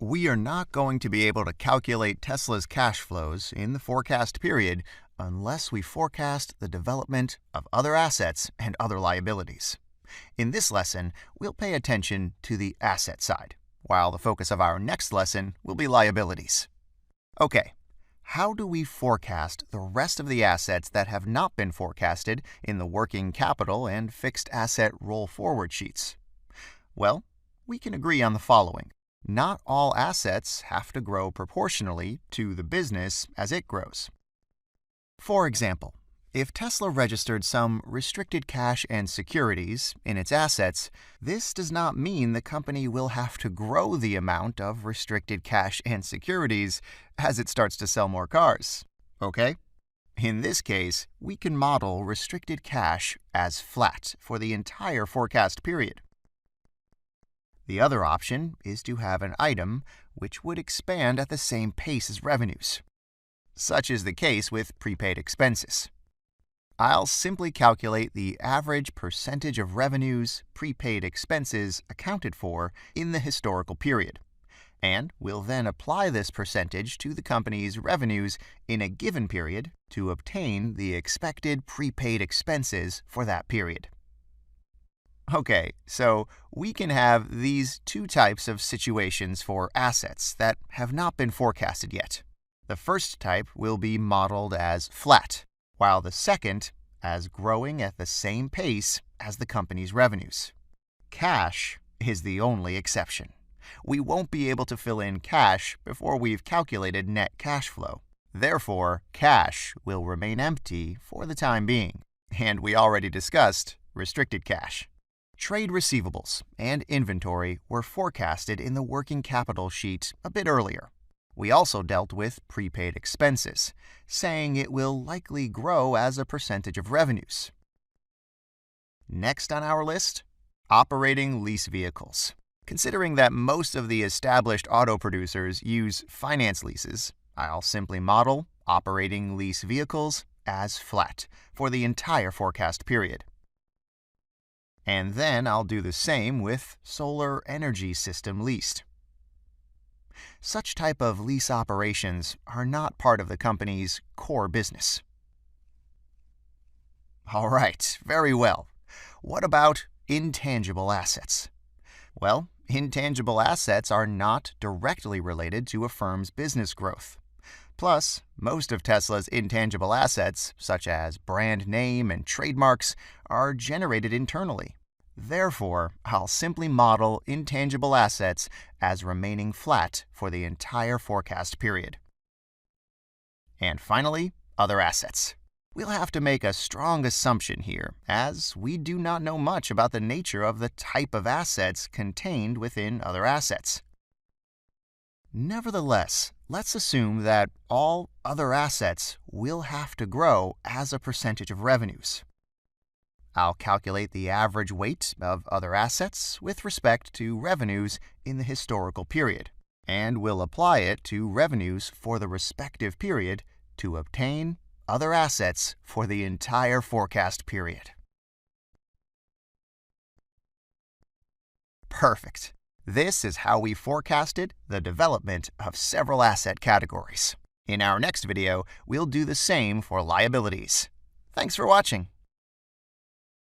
We are not going to be able to calculate Tesla's cash flows in the forecast period unless we forecast the development of other assets and other liabilities. In this lesson, we'll pay attention to the asset side, while the focus of our next lesson will be liabilities. Okay, how do we forecast the rest of the assets that have not been forecasted in the working capital and fixed asset roll-forward sheets? Well, we can agree on the following. Not all assets have to grow proportionally to the business as it grows. For example, if Tesla registered some restricted cash and securities in its assets, this does not mean the company will have to grow the amount of restricted cash and securities as it starts to sell more cars. Okay? In this case, we can model restricted cash as flat for the entire forecast period. The other option is to have an item which would expand at the same pace as revenues. Such is the case with prepaid expenses. I'll simply calculate the average percentage of revenues prepaid expenses accounted for in the historical period, and we'll then apply this percentage to the company's revenues in a given period to obtain the expected prepaid expenses for that period. Okay, so we can have these two types of situations for assets that have not been forecasted yet. The first type will be modeled as flat, while the second as growing at the same pace as the company's revenues. Cash is the only exception. We won't be able to fill in cash before we've calculated net cash flow. Therefore, cash will remain empty for the time being. And we already discussed restricted cash. Trade receivables and inventory were forecasted in the working capital sheet a bit earlier. We also dealt with prepaid expenses, saying it will likely grow as a percentage of revenues. Next on our list, operating lease vehicles. Considering that most of the established auto producers use finance leases, I'll simply model operating lease vehicles as flat for the entire forecast period. And then I'll do the same with solar energy system leased. Such type of lease operations are not part of the company's core business. All right, very well. What about intangible assets? Well, intangible assets are not directly related to a firm's business growth. Plus, most of Tesla's intangible assets, such as brand name and trademarks, are generated internally. Therefore, I'll simply model intangible assets as remaining flat for the entire forecast period. And finally, other assets. We'll have to make a strong assumption here, as we do not know much about the nature of the type of assets contained within other assets. Nevertheless, let's assume that all other assets will have to grow as a percentage of revenues. I'll calculate the average weight of other assets with respect to revenues in the historical period, and we'll apply it to revenues for the respective period to obtain other assets for the entire forecast period. Perfect. This is how we forecasted the development of several asset categories. In our next video, we'll do the same for liabilities. Thanks for watching.